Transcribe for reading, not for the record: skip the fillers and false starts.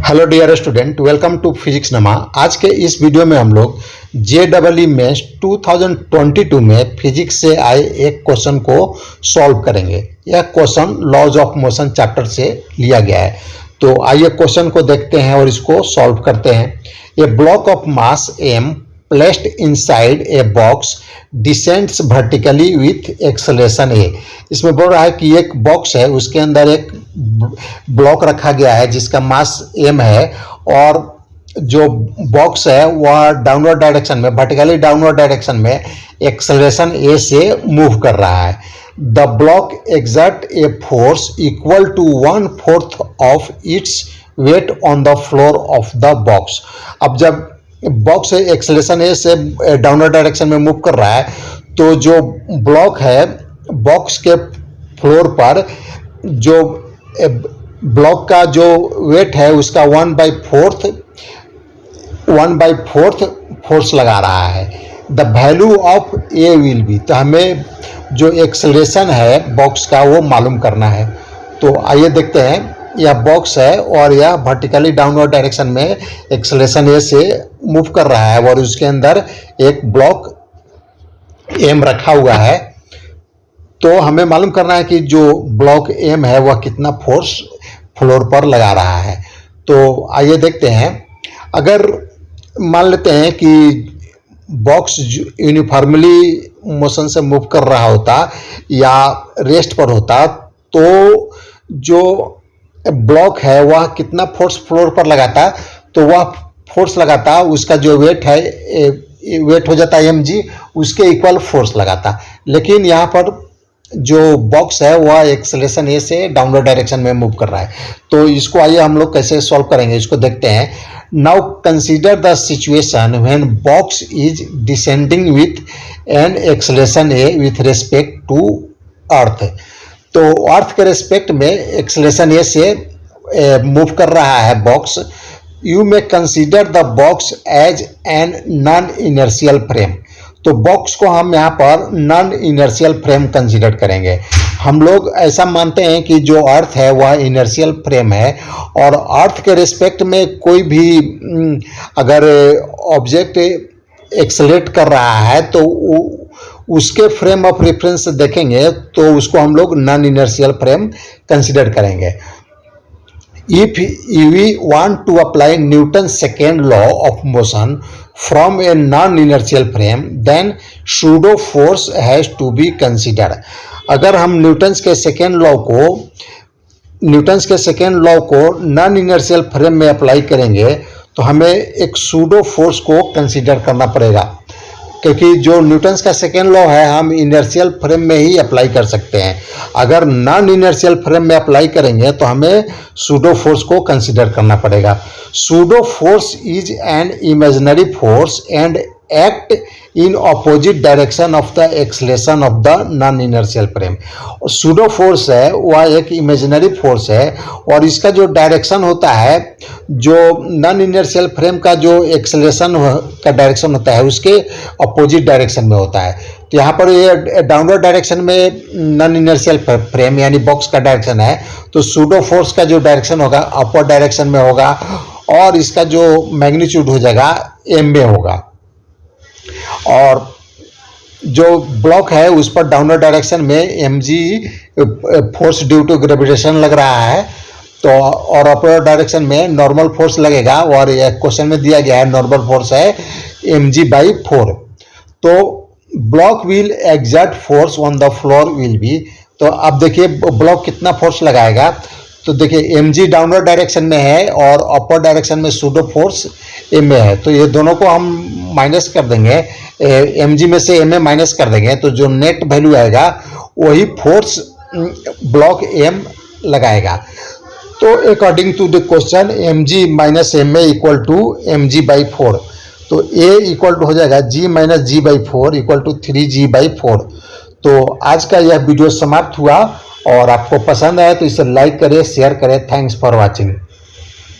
Hello dear student, welcome to physics नमा। आज के इस वीडियो में हम लोग JEE मेंस 2022 में फिजिक्स से आए एक क्वेश्चन को सॉल्व करेंगे। यह question laws of motion chapter से लिया गया है। तो आइए क्वेश्चन को देखते हैं और इसको सॉल्व करते हैं। A block of mass m placed inside a box descends vertically with acceleration a। इसमें बोल रहा है कि एक बॉक्स है, उसके अंदर एक ब्लॉक रखा गया है जिसका मास m है और जो बॉक्स है वह डाउनवर्ड डायरेक्शन में, वर्टिकली डाउनवर्ड डायरेक्शन में एक्सेलरेशन a से मूव कर रहा है। The block exert a force equal to 1/4 of its weight on the floor of the box. अब जब बॉक्स एक्सेलरेशन ए से डाउनवर्ड डायरेक्शन में मूव कर रहा है तो जो ब्लॉक है बॉक्स के फ्लोर पर जो ब्लॉक का जो वेट है उसका 1/4 फोर्स लगा रहा है। The value of A will be, तो हमें जो एक्सेलरेशन है बॉक्स का वो मालूम करना है। तो आइए देखते हैं। यह बॉक्स है और यह वर्टिकली डाउनवर्ड डायरेक्शन में एक्सेलरेशन ए से मूव कर रहा है और उसके अंदर एक ब्लॉक एम रखा हुआ है। तो हमें मालूम करना है कि जो ब्लॉक एम है वह कितना फोर्स फ्लोर पर लगा रहा है। तो आइए देखते हैं। अगर मान लेते हैं कि बॉक्स यूनिफॉर्मली मोशन से मूव कर रहा होता या रेस्ट पर होता तो जो ब्लॉक है वह कितना फोर्स फ्लोर पर लगाता, तो वह फोर्स लगाता, उसका जो वेट है वेट हो जाता mg, उसके इक्वल फोर्स लगाता। लेकिन यहाँ पर जो बॉक्स है वह एक्सेलरेशन ए से डाउनवर्ड डायरेक्शन में मूव कर रहा है। तो इसको आइए हम लोग कैसे सॉल्व करेंगे, इसको देखते हैं। Now consider the situation when box is descending with an acceleration a with respect to earth. तो अर्थ के रेस्पेक्ट में एक्सेलरेशन ए से मूव कर रहा है box. You may consider the box as an non inertial frame. तो box को हम यहाँ पर नॉन इनर्शियल फ्रेम कंसीडर करेंगे। हम लोग ऐसा मानते हैं कि जो अर्थ है वह इनर्शियल फ्रेम है और अर्थ के रेस्पेक्ट में कोई भी अगर ऑब्जेक्ट एक्सेलरेट कर रहा है तो उसके फ्रेम ऑफ रेफरेंस से देखेंगे तो उसको हम लोग नॉन इनर्शियल फ्रेम कंसीडर करेंगे। If we want to apply Newton second law of motion from a non inertial frame then pseudo force has to be considered. अगर हम न्यूटन्स के सेकेंड लॉ को नॉन इनर्शियल फ्रेम में apply करेंगे तो हमें एक सूडो फोर्स को कंसीडर करना पड़ेगा, क्योंकि जो न्यूटन्स का सेकेंड लॉ है हम इनर्शियल फ्रेम में ही अप्लाई कर सकते हैं। अगर नॉन इनर्शियल फ्रेम में अप्लाई करेंगे तो हमें सूडो फोर्स को कंसीडर करना पड़ेगा। Pseudo force is an imaginary force and act in opposite direction of the acceleration of the non inertial frame. Pseudo force है वह एक इमेजिनरी फोर्स है और इसका जो डायरेक्शन होता है, जो नॉन इनर्शियल फ्रेम का जो एक्सेलरेशन का डायरेक्शन होता है उसके अपोजिट डायरेक्शन में होता है। तो यहाँ पर ये डाउनवर्ड डायरेक्शन में नॉन इनर्शियल फ्रेम यानी बॉक्स का डायरेक्शन है, तो सूडो फोर्स का जो डायरेक्शन होगा अपवर्ड डायरेक्शन में होगा और इसका जो मैग्नीट्यूड हो जाएगा m में होगा। और जो ब्लॉक है उस पर डाउनवर्ड डायरेक्शन में mg force due to gravitation लग रहा है, तो और अपवर्ड डायरेक्शन में नॉर्मल फोर्स लगेगा और ये क्वेश्चन में दिया गया है नॉर्मल फोर्स है mg/4। तो block will exert force on the floor will be. तो अब देखिए ब्लॉक कितना फोर्स लगाएगा, तो देखिए mg डाउनवर्ड डायरेक्शन में है और अपर डायरेक्शन में सूडो फोर्स m में है, तो ये दोनों को हम माइनस कर देंगे, mg में से m में माइनस कर देंगे तो जो नेट वैल्यू आएगा वही फोर्स ब्लॉक m लगाएगा। तो according to the question mg - m equal to mg/4, तो a इक्वल टू हो जाएगा g - g/4 equal to 3g/4। तो आज का यह वीडियो समाप्त हुआ और आपको पसंद आया तो इसे लाइक करें, शेयर करें। Thanks for watching.